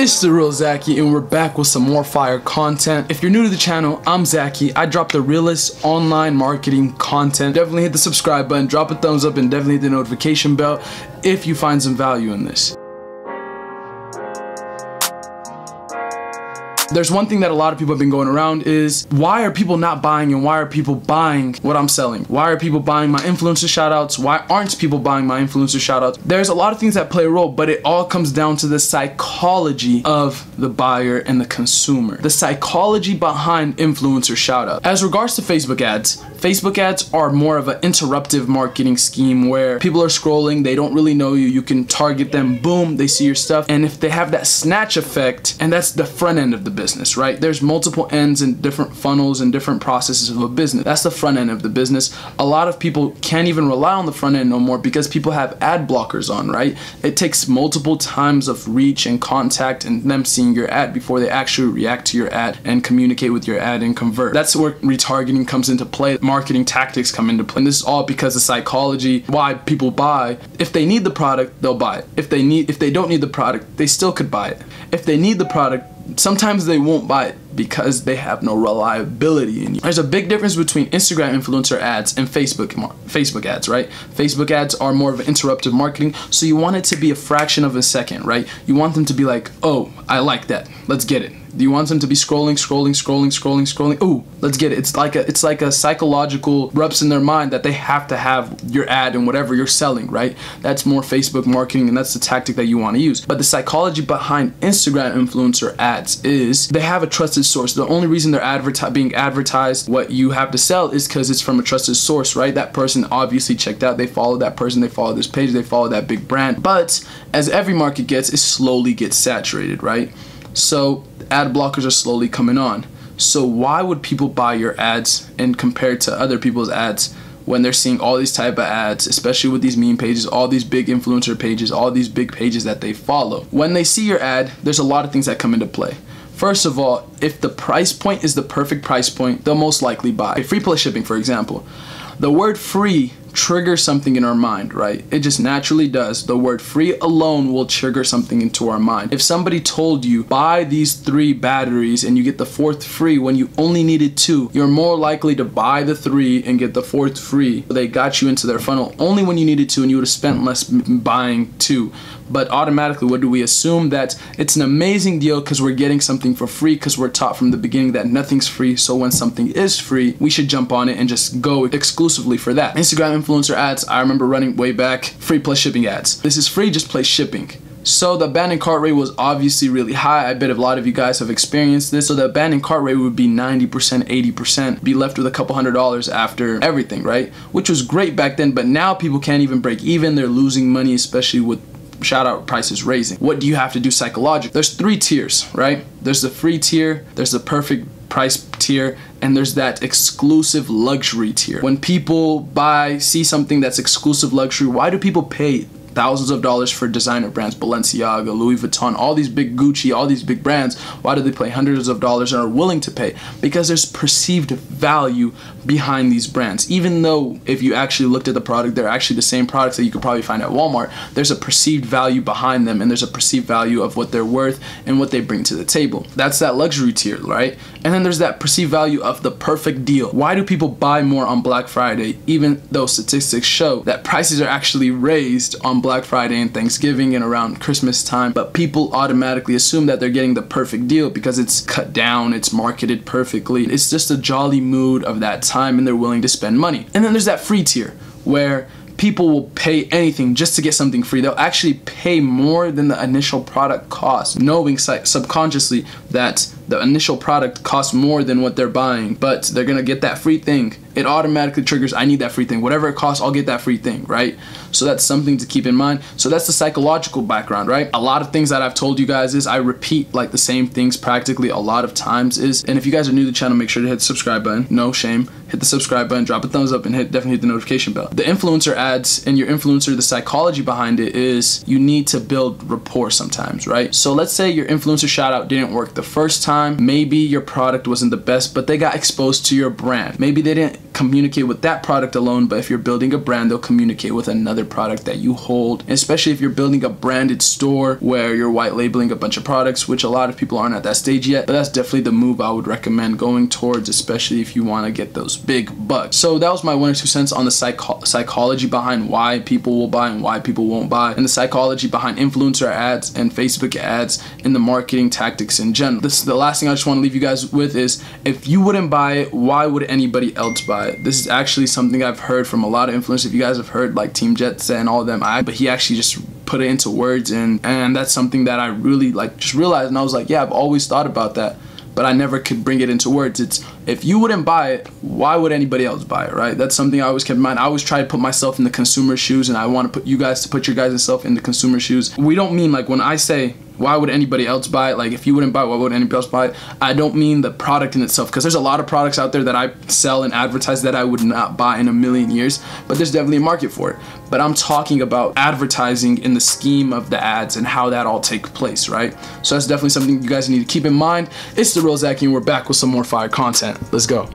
It's the real Zaki, and we're back with some more fire content. If you're new to the channel, I'm Zaki. I drop the realest online marketing content. Definitely hit the subscribe button, drop a thumbs up, and definitely hit the notification bell if you find some value in this. There's one thing that a lot of people have been going around is, why are people not buying and why are people buying what I'm selling? Why are people buying my influencer shoutouts? Why aren't people buying my influencer shoutouts? There's a lot of things that play a role, but it all comes down to the psychology of the buyer and the consumer. The psychology behind influencer shoutouts. As regards to Facebook ads are more of an interruptive marketing scheme where people are scrolling, they don't really know you, you can target them, boom, they see your stuff, and if they have that snatch effect, and that's the front end of the business, right? There's multiple ends and different funnels and different processes of a business. That's the front end of the business. A lot of people can't even rely on the front end no more because people have ad blockers on, right? It takes multiple times of reach and contact and them seeing your ad before they actually react to your ad and communicate with your ad and convert. That's where retargeting comes into play. Marketing tactics come into play. And this is all because of psychology, why people buy. If they need the product, they'll buy it. If they don't need the product, they still could buy it. If they need the product, sometimes they won't buy it because they have no reliability in you. There's a big difference between Instagram influencer ads and Facebook ads, right? Facebook ads are more of an interruptive marketing, so you want it to be a fraction of a second, right? You want them to be like, oh, I like that, let's get it. Do you want them to be scrolling? Ooh, let's get it. It's like a psychological rubs in their mind that they have to have your ad and whatever you're selling, right? That's more Facebook marketing, and that's the tactic that you want to use. But the psychology behind Instagram influencer ads is they have a trusted source. The only reason they're being advertised what you have to sell is because it's from a trusted source, right? That person obviously checked out, they follow that person, they follow this page, they follow that big brand. But as every market gets, it slowly gets saturated, right? So ad blockers are slowly coming on. So why would people buy your ads and compare to other people's ads when they're seeing all these type of ads, especially with these meme pages, all these big influencer pages, all these big pages that they follow? When they see your ad, there's a lot of things that come into play. First of all, if the price point is the perfect price point, they'll most likely buy. Okay, free plus shipping, for example. The word free triggers something in our mind, right? It just naturally does. The word free alone will trigger something into our mind. If somebody told you, buy these 3 batteries and you get the 4th free when you only needed 2, you're more likely to buy the 3 and get the 4th free. They got you into their funnel only when you needed 2 and you would have spent less buying 2. But automatically, what do we assume? That it's an amazing deal because we're getting something for free, because we're taught from the beginning that nothing's free. So when something is free, we should jump on it and just go exclusively for that. Instagram influencer ads, I remember running way back, free plus shipping ads. This is free, just play shipping. So the abandoned cart rate was obviously really high. I bet a lot of you guys have experienced this. So the abandoned cart rate would be 90%, 80%, be left with a couple $100s after everything, right? Which was great back then, but now people can't even break even. They're losing money, especially with shout out prices raising. What do you have to do psychologically? There's 3 tiers, right? There's the free tier, there's the perfect price tier, and there's that exclusive luxury tier. When people see something that's exclusive luxury, why do people pay thousands of dollars for designer brands, Balenciaga, Louis Vuitton, all these big Gucci, all these big brands? Why do they pay hundreds of dollars and are willing to pay? Because there's perceived value behind these brands. Even though if you actually looked at the product, they're actually the same products that you could probably find at Walmart, there's a perceived value behind them, and there's a perceived value of what they're worth and what they bring to the table. That's that luxury tier, right? And then there's that perceived value of the perfect deal. Why do people buy more on Black Friday, even though statistics show that prices are actually raised on Black Friday and Thanksgiving and around Christmas time, but people automatically assume that they're getting the perfect deal because it's cut down, it's marketed perfectly. It's just a jolly mood of that time and they're willing to spend money. And then there's that free tier where people will pay anything just to get something free. They'll actually pay more than the initial product costs, knowing subconsciously that the initial product costs more than what they're buying, but they're gonna get that free thing. It automatically triggers, I need that free thing. Whatever it costs, I'll get that free thing, right? So that's something to keep in mind. So that's the psychological background, right? A lot of things that I've told you guys is I repeat like the same things practically a lot of times and if you guys are new to the channel, make sure to hit the subscribe button. No shame. Hit the subscribe button, drop a thumbs up, and definitely hit the notification bell. The influencer ads and your influencer, the psychology behind it is you need to build rapport sometimes, right? So let's say your influencer shout out didn't work the first time. Maybe your product wasn't the best, but they got exposed to your brand. Maybe they didn't communicate with that product alone, but if you're building a brand, they'll communicate with another product that you hold, especially if you're building a branded store where you're white labeling a bunch of products, which a lot of people aren't at that stage yet, but that's definitely the move I would recommend going towards, especially if you want to get those big bucks. So that was my 1 or 2 cents on the psychology behind why people will buy and why people won't buy, and the psychology behind influencer ads and Facebook ads and the marketing tactics in general. This is the last thing I just want to leave you guys with is, if you wouldn't buy it, why would anybody else buy it? This is actually something I've heard from a lot of influencers. If you guys have heard like Team Jet and all of them, but he actually just put it into words, and that's something that I really like just realized, and I was like, yeah, I've always thought about that, but I never could bring it into words. It's, if you wouldn't buy it, why would anybody else buy it, right? That's something I always kept in mind. I always try to put myself in the consumer's shoes, and I want to put you guys to put your guys' self in the consumer's shoes. We don't mean like when I say why would anybody else buy it, like if you wouldn't buy it, why would anybody else buy it? I don't mean the product in itself, because there's a lot of products out there that I sell and advertise that I would not buy in a million years, but there's definitely a market for it. But I'm talking about advertising in the scheme of the ads and how that all take place, right? So that's definitely something you guys need to keep in mind. It's the real Zaki, and we're back with some more fire content. Let's go.